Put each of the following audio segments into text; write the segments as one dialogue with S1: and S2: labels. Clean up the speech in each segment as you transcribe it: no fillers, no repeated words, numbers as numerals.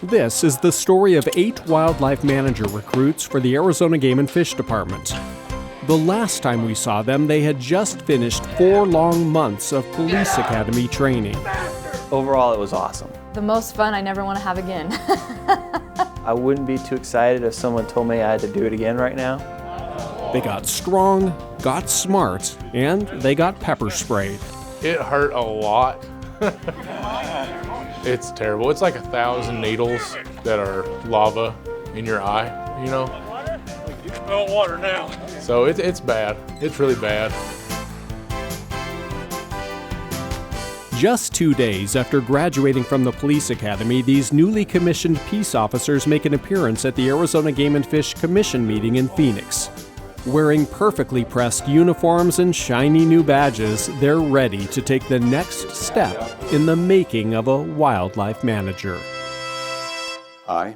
S1: This is the story of 8 wildlife manager recruits for the Arizona Game and Fish Department. The last time we saw them, they had just finished 4 long months of police academy training.
S2: Overall, it was awesome.
S3: The most fun I never want to have again.
S2: I wouldn't be too excited if someone told me I had to do it again right now.
S1: They got strong, got smart, and they got pepper sprayed.
S4: It hurt a lot. It's terrible. It's like 1,000 needles that are lava in your eye, you know?
S5: No water now.
S4: So it's bad. It's really bad.
S1: Just 2 days after graduating from the police academy, these newly commissioned peace officers make an appearance at the Arizona Game and Fish Commission meeting in Phoenix. Wearing perfectly pressed uniforms and shiny new badges, they're ready to take the next step in the making of a wildlife manager.
S6: I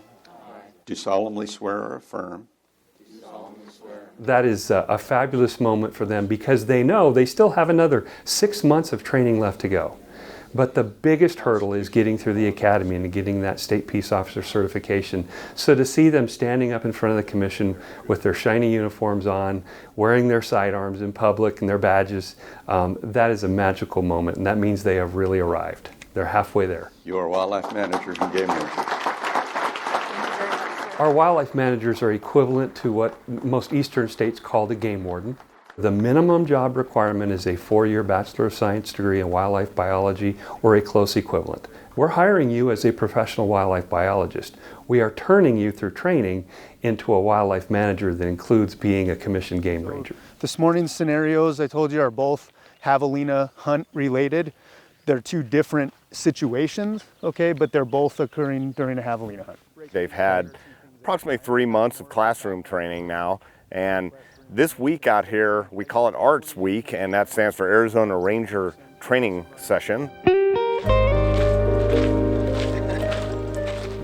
S6: do solemnly swear or affirm.
S7: That is a fabulous moment for them because they know they still have another 6 months of training left to go. But the biggest hurdle is getting through the academy and getting that state peace officer certification. So to see them standing up in front of the commission with their shiny uniforms on, wearing their sidearms in public and their badges, that is a magical moment, and that means they have really arrived. They're halfway there.
S6: You are wildlife managers and game wardens.
S7: Our wildlife managers are equivalent to what most eastern states call the game warden. The minimum job requirement is a 4-year Bachelor of Science degree in wildlife biology or a close equivalent. We're hiring you as a professional wildlife biologist. We are turning you through training into a wildlife manager that includes being a commissioned game ranger.
S8: This morning's scenarios I told you are both javelina hunt related. They're 2 different situations, okay, but they're both occurring during a javelina hunt.
S9: They've had approximately 3 months of classroom training now, and this week out here, we call it Arts Week, and that stands for Arizona Ranger Training Session.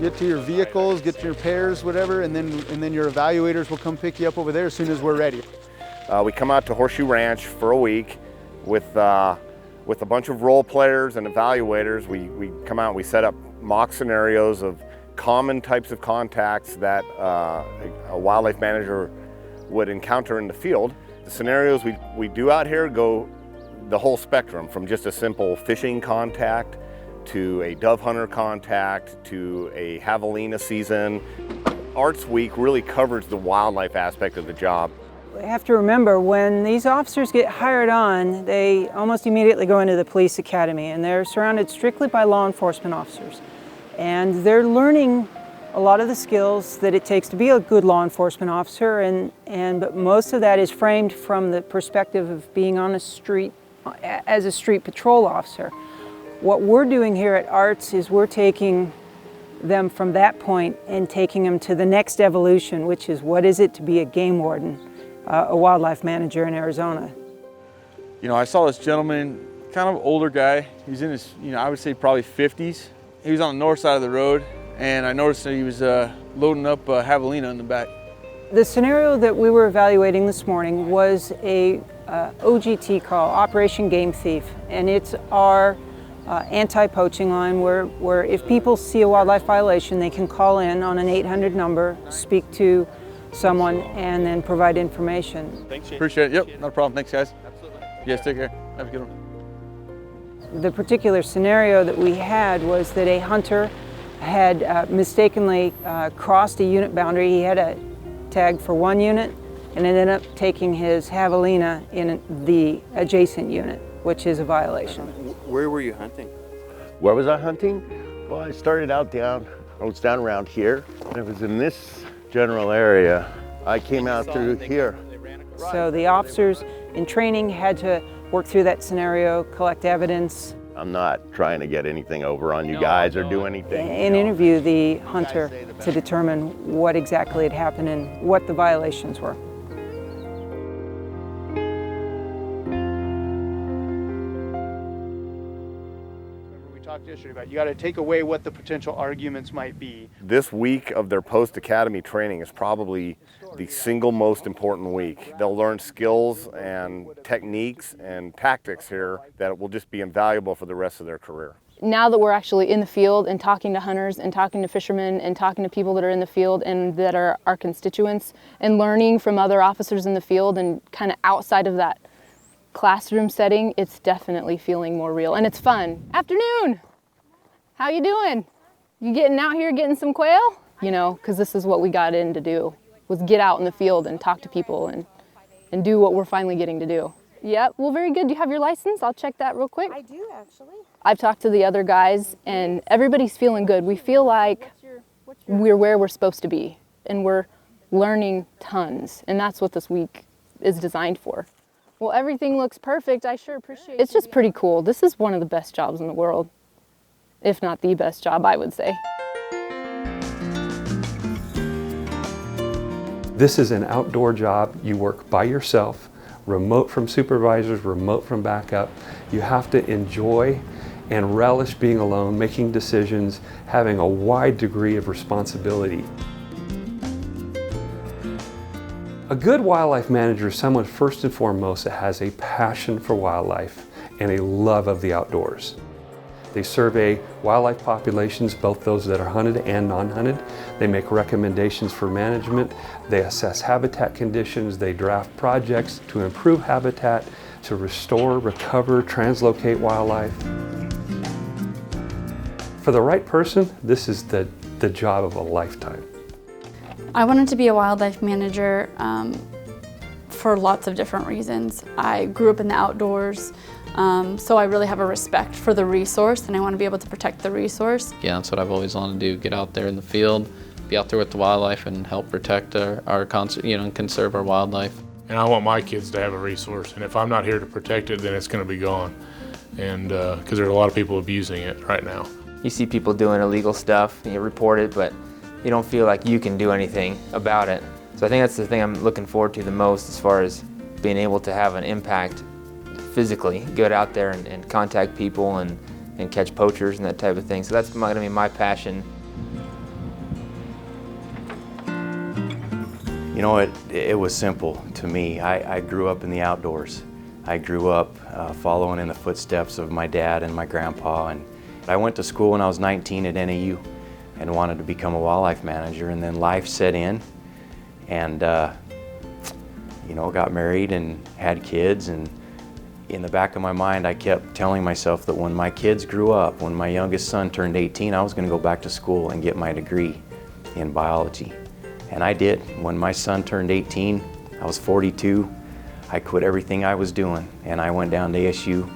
S8: Get to your vehicles, get to your pairs, whatever, and then your evaluators will come pick you up over there as soon as we're ready.
S9: We come out to Horseshoe Ranch for a week with a bunch of role players and evaluators. We come out and we set up mock scenarios of common types of contacts that a wildlife manager would encounter in the field. The scenarios we do out here go the whole spectrum, from just a simple fishing contact to a dove hunter contact to a javelina season. Arts Week really covers the wildlife aspect of the job.
S10: We have to remember, when these officers get hired on, they almost immediately go into the police academy, and they're surrounded strictly by law enforcement officers. And they're learning a lot of the skills that it takes to be a good law enforcement officer, but most of that is framed from the perspective of being on a street as a street patrol officer. What we're doing here at Arts is we're taking them from that point and taking them to the next evolution, which is what is it to be a game warden, a wildlife manager in Arizona.
S5: You know, I saw this gentleman, kind of older guy. He's in his, I would say probably 50s. He was on the north side of the road, and I noticed that he was loading up javelina in the back.
S10: The scenario that we were evaluating this morning was a OGT call, Operation Game Thief, and it's our anti-poaching line where if people see a wildlife violation, they can call in on an 800 number, speak to someone, and then provide information.
S5: Thanks, appreciate it. Yep, not a problem. Thanks, guys. Absolutely. You guys take care. Have a good one.
S10: The particular scenario that we had was that a hunter had mistakenly crossed a unit boundary. He had a tag for 1 unit and ended up taking his javelina in the adjacent unit, which is a violation.
S11: Where were you hunting?
S12: Where was I hunting? Well, I started out I was down around here. It was in this general area. I came out through here.
S10: So the officers in training had to work through that scenario, collect evidence.
S12: I'm not trying to get anything over on you guys or do anything.
S10: And interview the hunter to determine what exactly had happened and what the violations were.
S8: Talked yesterday about you got to take away what the potential arguments might be.
S9: This week of their post-academy training is probably the single most important week. They'll learn skills and techniques and tactics here that will just be invaluable for the rest of their career.
S3: now that we're actually in the field and talking to hunters and talking to fishermen and talking to people that are in the field and that are our constituents and learning from other officers in the field and kind of outside of that classroom setting, it's definitely feeling more real and it's fun. Afternoon, how you doing? You getting out here getting some quail? You know, because this is what we got in to do, was get out in the field and talk to people and do what we're finally getting to do. Yep, well, very good. Do you have your license? I'll check that real quick.
S11: I do, actually.
S3: I've talked to the other guys and everybody's feeling good. We feel like we're where we're supposed to be and we're learning tons. And that's what this week is designed for. Well, everything looks perfect. I sure appreciate it. It's just pretty cool. This is one of the best jobs in the world, if not the best job, I would say.
S7: This is an outdoor job. You work by yourself, remote from supervisors, remote from backup. You have to enjoy and relish being alone, making decisions, having a wide degree of responsibility. A good wildlife manager is someone first and foremost that has a passion for wildlife and a love of the outdoors. They survey wildlife populations, both those that are hunted and non-hunted. They make recommendations for management. They assess habitat conditions. They draft projects to improve habitat, to restore, recover, translocate wildlife. For the right person, this is the job of a lifetime.
S11: I wanted to be a wildlife manager for lots of different reasons. I grew up in the outdoors, so I really have a respect for the resource and I want to be able to protect the resource.
S13: Yeah, that's what I've always wanted to do, get out there in the field, be out there with the wildlife and help protect and conserve our wildlife.
S4: And I want my kids to have a resource, and if I'm not here to protect it, then it's going to be gone. And because there are a lot of people abusing it right now.
S2: You see people doing illegal stuff, you report it, but you don't feel like you can do anything about it. So I think that's the thing I'm looking forward to the most as far as being able to have an impact physically, get out there and contact people and catch poachers and that type of thing. So that's going to be my passion.
S14: You know, it was simple to me. I grew up in the outdoors. I grew up following in the footsteps of my dad and my grandpa. And I went to school when I was 19 at NAU and wanted to become a wildlife manager, and then life set in and you know, got married and had kids, and in the back of my mind I kept telling myself that when my kids grew up, when my youngest son turned 18, I was going to go back to school and get my degree in biology. And I did. When my son turned 18, I was 42. I quit everything I was doing and I went down to ASU.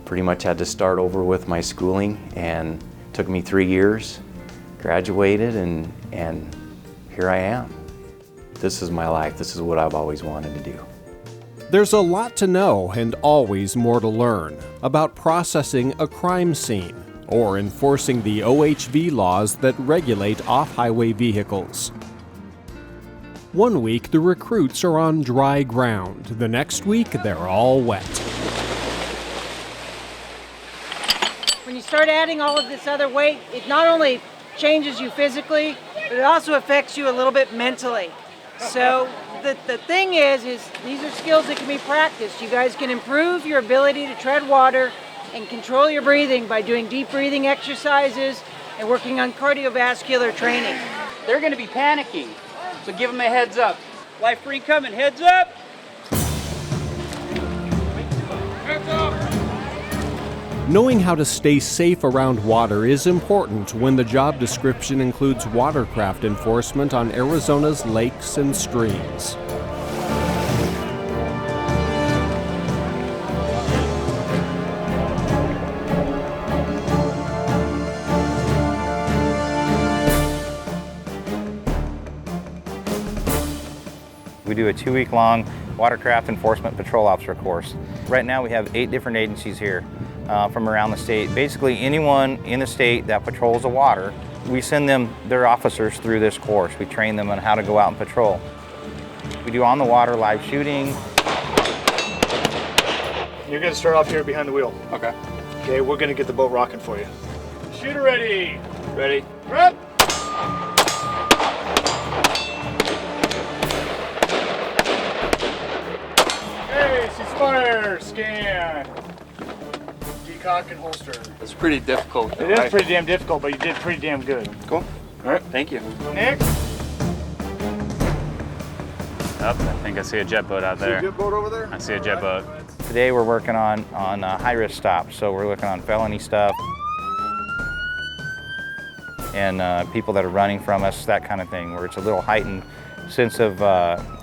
S14: Pretty much had to start over with my schooling, and it took me 3 years, graduated, and here I am. This is my life. This is what I've always wanted to do.
S1: There's a lot to know and always more to learn about processing a crime scene or enforcing the OHV laws that regulate off-highway vehicles. One week, the recruits are on dry ground. The next week, they're all wet.
S10: When you start adding all of this other weight, it not only changes you physically, but it also affects you a little bit mentally. So the thing is these are skills that can be practiced. You guys can improve your ability to tread water and control your breathing by doing deep breathing exercises and working on cardiovascular training.
S15: They're going to be panicking, so give them a heads up. Life ring coming, heads up! Heads up!
S1: Knowing how to stay safe around water is important when the job description includes watercraft enforcement on Arizona's lakes and streams.
S16: We do a 2-week-long watercraft enforcement patrol officer course. Right now we have 8 different agencies here from around the state. Basically anyone in the state that patrols the water, we send them their officers through this course. We train them on how to go out and patrol. We do on the water live shooting.
S8: You're going to start off here behind the wheel.
S16: Okay.
S8: Okay, we're going to get the boat rocking for you.
S15: Shooter ready!
S16: Ready?
S15: Rep! Okay, ceasefire, scan.
S17: cock and holster.
S5: It's pretty difficult.
S17: It is pretty damn difficult, but you did pretty damn good.
S5: Cool.
S17: All right.
S5: Thank you.
S17: Next.
S18: I think I see a jet boat out there.
S17: See a jet boat over there?
S18: I see a jet boat.
S16: Today we're working on high-risk stops, so we're looking on felony stuff and people that are running from us, that kind of thing, where it's a little heightened sense of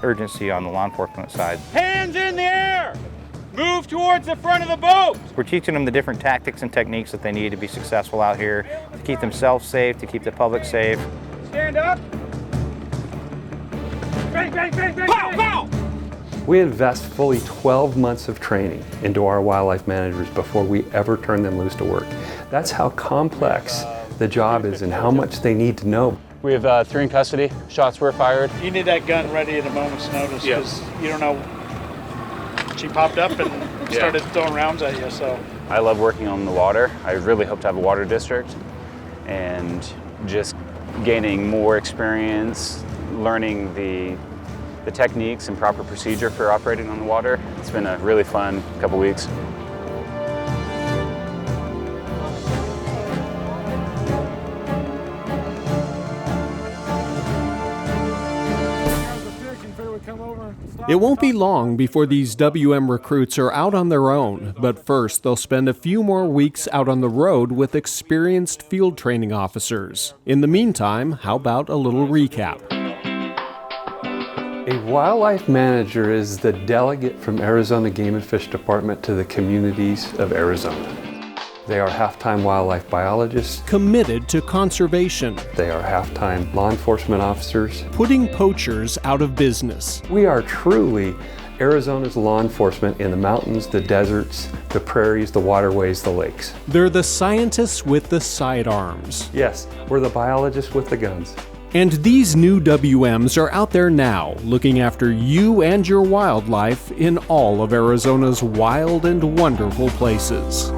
S16: urgency on the law enforcement side.
S15: Hands in the air! Move towards the front of the boat!
S16: We're teaching them the different tactics and techniques that they need to be successful out here, to keep themselves safe, to keep the public safe.
S15: Stand up! Bang, bang, bang, bang, pow, pow!
S7: We invest fully 12 months of training into our wildlife managers before we ever turn them loose to work. That's how complex the job is and how much they need to know.
S18: We have 3 in custody. Shots were fired.
S17: You need that gun ready at a moment's notice because you don't know. She popped up and started throwing rounds at you, so.
S18: I love working on the water. I really hope to have a water district and just gaining more experience, learning the techniques and proper procedure for operating on the water. It's been a really fun couple weeks.
S1: It won't be long before these WM recruits are out on their own, but first they'll spend a few more weeks out on the road with experienced field training officers. In the meantime, how about a little recap?
S7: A wildlife manager is the delegate from Arizona Game and Fish Department to the communities of Arizona. They are half-time wildlife biologists,
S1: committed to conservation.
S7: They are half-time law enforcement officers,
S1: putting poachers out of business.
S7: We are truly Arizona's law enforcement in the mountains, the deserts, the prairies, the waterways, the lakes.
S1: They're the scientists with the sidearms.
S7: Yes, we're the biologists with the guns.
S1: And these new WMs are out there now, looking after you and your wildlife in all of Arizona's wild and wonderful places.